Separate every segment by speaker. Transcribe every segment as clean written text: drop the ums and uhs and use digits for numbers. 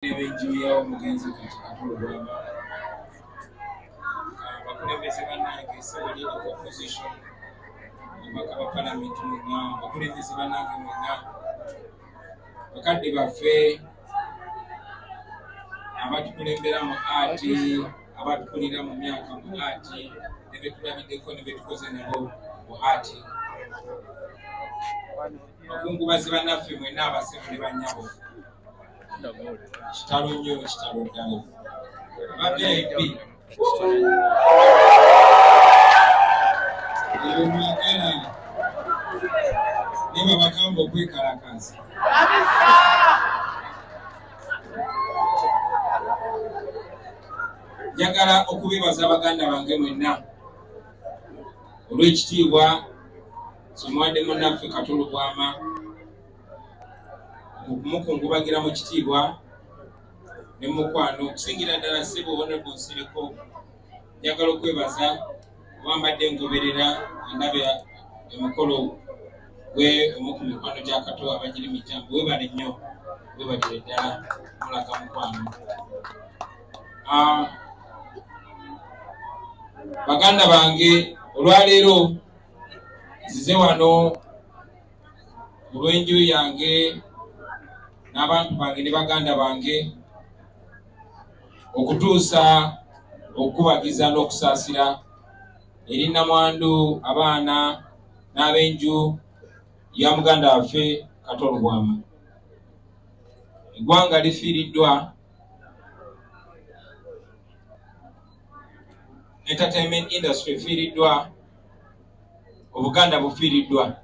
Speaker 1: Nkozi Kato Lubwama bakulembeze bannange essabali opposition abaka parliament mwenna bakulembeze bannange mwenna bakadde baffe abatukulembera mu ati abatukulira mu myaka mu ati ne betulabiddeko ne betukoze nabo mu ati bakungubazi bannaffe mwenna abasemu ne bannyabo kitalo nnyo kitalo ddala babeebi eyo mwagala ne babagamba okwekalakaasa njagala okubeebaza baganda bange mwenna olw'ekitiibwa kimuwadde munnaffe Kato Lubwama okumukungubagira mu kitiibwa ne mukwano okusingira ddala ssebo Honorable Nsireko njagala okwebaza obambadde ngoberera endabya emikolo gwe omu ku mikwano gya Kato abagiri mijambo webale nnyo webalire ddala mulaga mukwano. Baganda bange olwaleero nzize wano mu lw'enju yange n'abantu bange ne baganda bange okutuusa okubagiza n'okusaasira eri nnamwandu abaana n'ab'enju ya muganda waffe Kato Lubwama. Eggwanga lifiiriddwa, entertainment industry efiiriddwa, Obuganda bufiiriddwa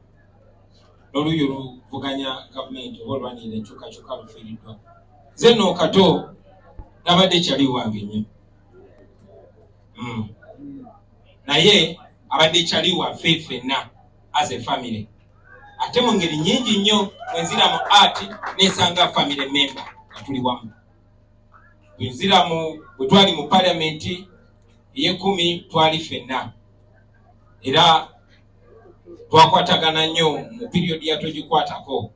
Speaker 1: n'oluuyi oluvuganya gavumenti oba olwanira enkyukakyuka lufiiriddwa. Nze nno Kato nabadde kyali wange nnyo naye abadde kyali waffe ffenna as a family, ate mu ngeri nnyingi nnyo bwenzira mu art nesanga family member nga tuli wamu. Bwe twali mu parliament ey'ekumi twali ffenna era twakwatagana nnyo mu period yatogikwatako.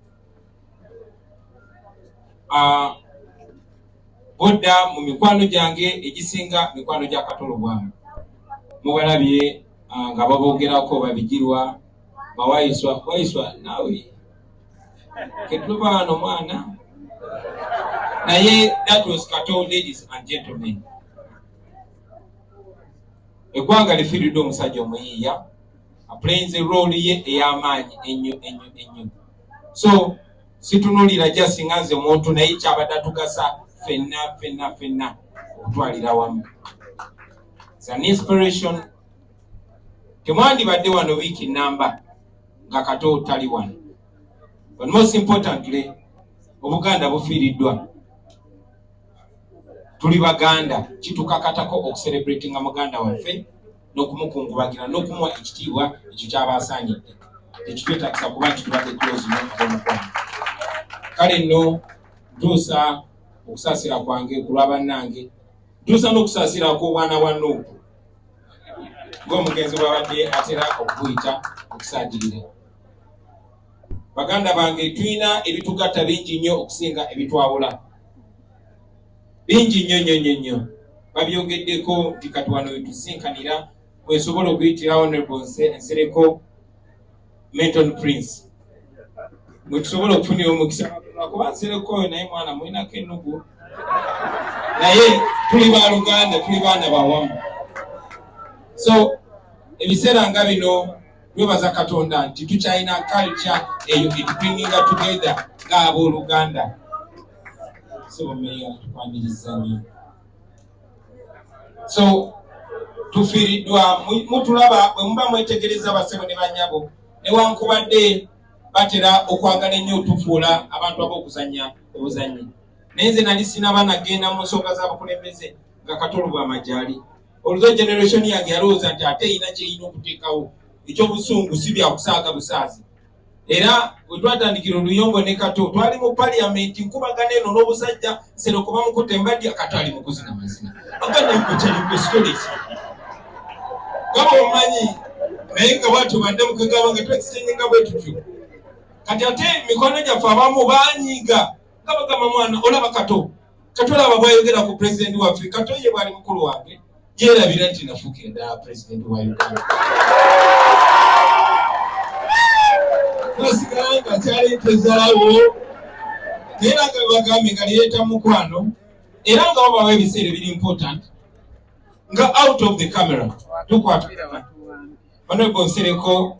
Speaker 1: Bodda mu mikwano gyange egisinga mikwano gya Kato Lubwama mubalabye nga baboogerako babigirwa bawayiswa naawe ketuba wano mwana naye that was Kato. Ladies and gentlemen, eggwanga lifiiriddwa omusajja omuyiiya aplayinze role ye ey'amaanyi ennyo. So situnulira just nga nze omuntu naye kyabadde atugasa ffenna okutwalira wamu. It's an inspiration. Temwandibadde wano wiiki namba nga Kato tali wano. But most importantly, Obuganda bufiiriddwa. Tuli Baganda, kitukakatako okucelebratinga muganda waffe n'okumukungubagira n'okumuwa ekitiibwa ekyo ky'abaasaanidde. Tekitwetagisa kuba nti tubadde close n'omukwano. Kale nno ntuusa okusaasira kwange ku lwa bannange, ntuusa n'okusaasira kw'obwana bwa Nuupu ng'omugenzi bw'abadde atera okuyita okusaagirira. Baganda bange tulina ebitugatta bingi nnyo okusinga ebitwawula. Bingi nnyo. Babyogeddeko nti kati wano wetusinkanira wesobola okuyitira Honorable Nsireko Menton Prince. Mwetusobola okufunira omukisa kuba Nsireko oyo naye mwana mulinako ennugu. Naye tuli baaluganda, tuli baana bawamu. So ebiseera nga bino twebaza Katonda nti tukyalina culture eyo etubringinga together ng'abooluganda. So meya tukwaniriza nnyo. So tufiiriddwa mutulaba bwe muba mwetegereza basebo ne bannyabo newankubadde batera okwagala ennyo otufuula abantu ab'okuzannya obuzannyi. Naye nze nali sinaba nagenda mu nsonga z'abakulembeze nga Kato Lubwama gyali. Olwo generation yange yalowooza nti ate erina kyerina okuteekawo ekyobusungu si byakusaaga busaazi. Era bwe twatandikira oluyombo ne Kato twali mu parliament nkubagana eno n'obusajja Nsireko bamukutte mbadde Kato ali mu kuzina mazina. Akanekukyaliku stories. Gaba omanyi naye nga bwatyo badde mukagaba nga twekisinga bwe tutyo. Kati ate mikono gyaffe abamu baanyiga nga bagamba mwana olaba Kato Katola ababwayogera ku president wa Africa Katoye bwali mukulu wange yerabira nti nafuuka enda president wa Uganda. Nasiganga kyali tezalawo era nga bagambe nga leeta mukwano era nga wabawo ebiseera biri important nga out of the camera tukwatagana Honorable Nsereko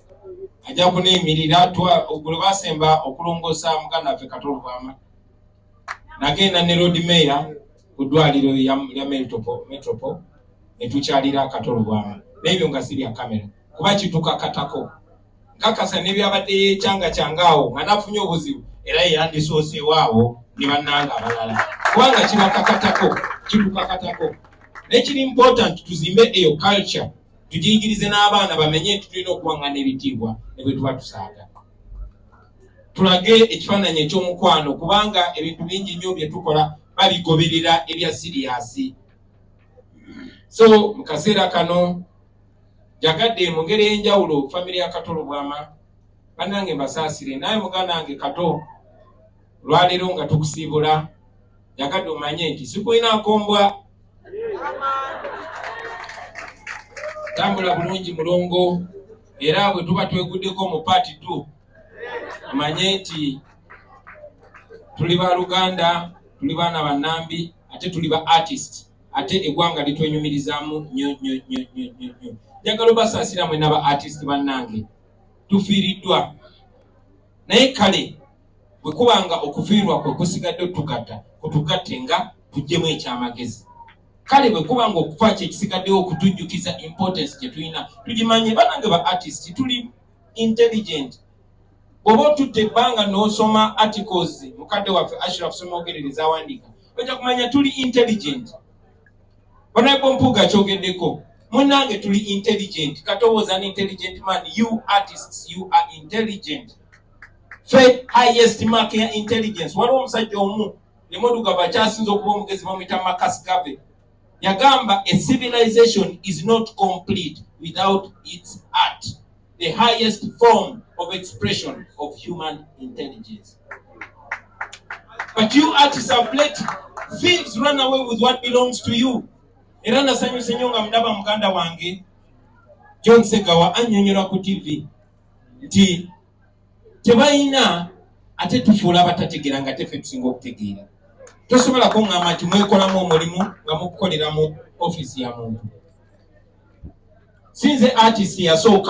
Speaker 1: ajja kuneemirira ogule basemba okulongoosa muganda waffe Kato Lubwama nagenda ne road mayor ku ddwaliro lya Metropole ne tukyalira Kato Lubwama n'ebyo nga si bya kamera kuba kitukakatako nkakasa n'ebyabadde yekyanga-kyangaawo nga nafunye obuzibu era yeyandisooseewaawo ne bannanga abalala kubanga kitukakatako nekiri important tuzimbe eyo culture tugiyigirize n'abaana bamenye nti tulina okuwangana ebitiibwa ne bwe tuba tusaaga tulage ekifaananyi eky'omukwano kubanga ebintu bingi nnyo bye tukola babigoberera ebya siriyasi. So mu kaseera kano jagadde mu ngeri ey'enjawulo famire ya Kato Lubwama bannange mbasaasire naye muganda wange Kato lwaleero nga tukusiibula jagadde omanye nti sikulina nkombwa tambula bulungi mulongo era bwe tuba tweguddeko mu paati 2 omanye nti tuli ba Luganda tuli baana bannambi ate tuli ba artist ate eggwanga litwenyumirizaamu nnyo. Njagala basaasira mwena ba artist bannange tufiiriddwa naye kale bwe kubanga okufiirwa kwe kusigadde tugatta kutugatte nga tuggyemu ekyamagezi kale bwe kubanga okufa kye kisigaddewo okutujjukiza importance gye tulina tugimanye bannange ba artist tuli intelligent. Bw'oba otutte ebbanga n'osoma articles mukadde waffe Ashraf Somogerereza awandiika ojja kumanya tuli intelligent. Honorable Mpuga kyogeddeko munnange tuli intelligent. Kato was an intelligent man. You artists, you are intelligent. Faith highest mark ya intelligence. Waliwo omusajja omu ne moduga bakyasinza okuba omugezi bamuyita Marcus Garvey yagamba a civilization is not complete without its art, the highest form of expression of human intelligence. But you artists have let thieves run away with what belongs to you. Era nasanyuse nnyo nga mundaba muganda wange John Segawa annyonnyola ku TV nti tebalina ate tufuula abatategeera nga teffe tusinga okutegeera. Tosobola kuŋŋamba nti mwekolamu omulimu nga mukukolera mu ofiisi ya muntu. Sinze artist yasooka